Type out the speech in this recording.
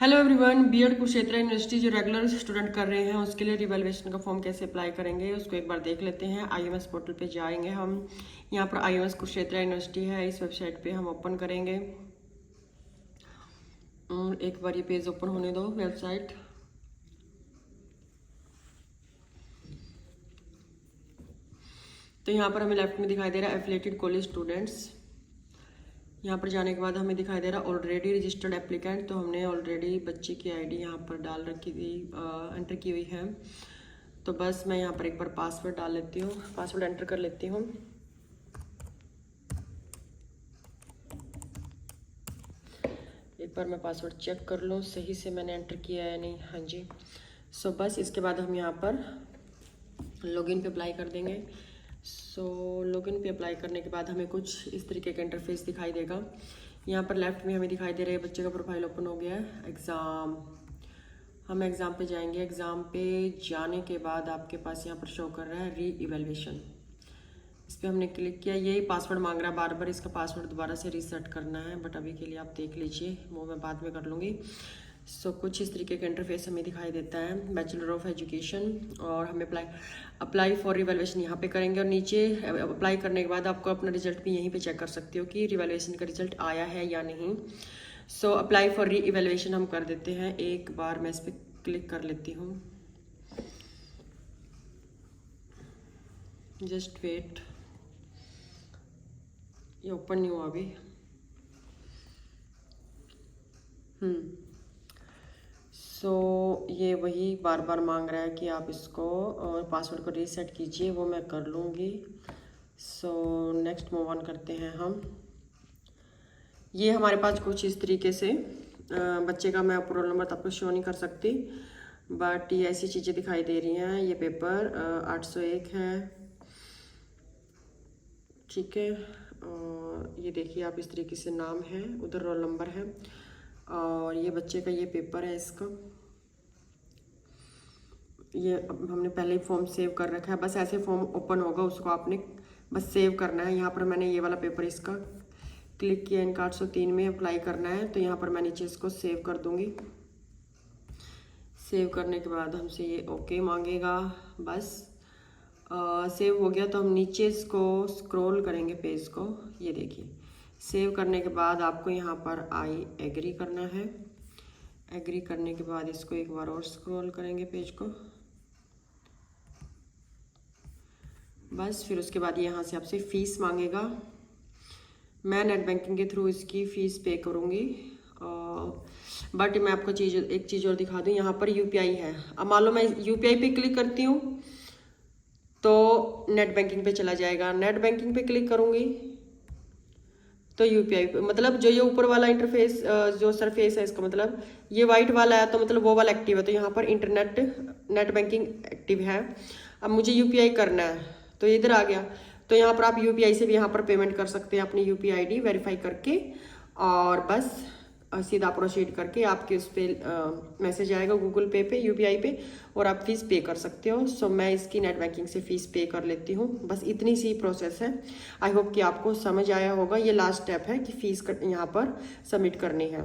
Hello everyone, B Ed Kurukshetra university जो regular student कर रहे हैं उसके लिए रिवैल्यूएशन का फॉर्म कैसे अप्लाई करेंगे उसको एक बार देख लेते हैं। आईएमएस पोर्टल पे जाएंगे हम। यहाँ पर आईएमएस कुरुक्षेत्र यूनिवर्सिटी है, इस वेबसाइट पे हम ओपन करेंगे। एक बार ये पेज ओपन होने दो वेबसाइट। तो यहाँ पर हमें लेफ्ट में दिखाई दे रहा है एफिलेटेड कॉलेज स्टूडेंट्स। यहाँ पर जाने के बाद हमें दिखाई दे रहा है ऑलरेडी रजिस्टर्ड एप्लीकेंट। तो हमने ऑलरेडी बच्चे की आईडी यहाँ पर डाल रखी थी, एंटर की हुई है। तो बस मैं यहाँ पर एक बार पासवर्ड डाल लेती हूँ, पासवर्ड एंटर कर लेती हूँ। एक बार मैं पासवर्ड चेक कर लूँ सही से मैंने एंटर किया है नहीं। हाँ जी। सो बस इसके बाद हम यहाँ पर लॉगिन पे अप्लाई कर देंगे। लॉगिन पे अप्लाई करने के बाद हमें कुछ इस तरीके का इंटरफेस दिखाई देगा। यहाँ पर लेफ्ट में हमें दिखाई दे रहा है बच्चे का प्रोफाइल ओपन हो गया है। एग्ज़ाम, हम एग्ज़ाम पे जाएंगे। एग्ज़ाम पे जाने के बाद आपके पास यहाँ पर शो कर रहा है री इवेल्युएशन। इस पर हमने क्लिक किया। यही पासवर्ड मांग रहा है बार बार, इसका पासवर्ड दोबारा से रीसेट करना है, बट अभी के लिए आप देख लीजिए, वो मैं बाद में कर लूँगी। कुछ इस तरीके का इंटरफेस हमें दिखाई देता है, बैचलर ऑफ एजुकेशन। और हमें अप्लाई फॉर रिवैल्यूएशन यहाँ पे करेंगे। और नीचे अप्लाई करने के बाद आपको अपना रिजल्ट भी यहीं पे चेक कर सकते हो कि रिवैल्यूएशन का रिजल्ट आया है या नहीं। अप्लाई फॉर री इवेल्युएशन हम कर देते हैं। एक बार मैं इस पर क्लिक कर लेती हूँ, जस्ट वेट, ये ओपन नहीं हुआ अभी। ये वही बार बार मांग रहा है कि आप इसको और पासवर्ड को रीसेट कीजिए, वो मैं कर लूँगी। नेक्स्ट मूव ऑन करते हैं हम। ये हमारे पास कुछ इस तरीके से बच्चे का मैं पूरा नंबर तो आपको शो नहीं कर सकती, बट ये ऐसी चीज़ें दिखाई दे रही हैं। ये पेपर 801 है, ठीक है। और ये देखिए आप, इस तरीके से नाम है, उधर रोल नंबर है, और ये बच्चे का ये पेपर है। इसका ये हमने पहले ही फॉर्म सेव कर रखा है, बस ऐसे फॉर्म ओपन होगा, उसको आपने बस सेव करना है। यहाँ पर मैंने ये वाला पेपर इसका क्लिक किया, इनका 803 में अप्लाई करना है। तो यहाँ पर मैं नीचे इसको सेव कर दूँगी। सेव करने के बाद हमसे ये ओके मांगेगा। बस सेव हो गया। तो हम नीचे इसको स्क्रॉल करेंगे पेज को। ये देखिए, सेव करने के बाद आपको यहाँ पर आई एग्री करना है। एग्री करने के बाद इसको एक बार और स्क्रॉल करेंगे पेज को। बस फिर उसके बाद यहाँ से आपसे फ़ीस मांगेगा। मैं नेट बैंकिंग के थ्रू इसकी फ़ीस पे करूँगी। बट मैं आपको एक चीज़ और दिखा दूँ, यहाँ पर यूपीआई है। अब मान लो मैं यूपीआई पे क्लिक करती हूँ तो नेट बैंकिंग पे चला जाएगा। नेट बैंकिंग पे क्लिक करूँगी तो यूपीआई पे, मतलब जो ये ऊपर वाला इंटरफेस जो सरफेस है इसका मतलब ये वाइट वाला है, तो मतलब वो वाला एक्टिव है। तो यहाँ पर नेट बैंकिंग एक्टिव है। अब मुझे यूपीआई करना है तो इधर आ गया। तो यहाँ पर आप यूपीआई से भी यहाँ पर पेमेंट कर सकते हैं अपनी यूपीआई आईडी वेरीफाई करके, और बस सीधा प्रोसीड करके आपके उस पर मैसेज आएगा गूगल पे पे, यूपीआई पे, और आप फीस पे कर सकते हो। मैं इसकी नेट बैंकिंग से फ़ीस पे कर लेती हूँ। बस इतनी सी प्रोसेस है। आई होप कि आपको समझ आया होगा। ये लास्ट स्टेप है कि फ़ीस यहाँ पर सबमिट करनी है।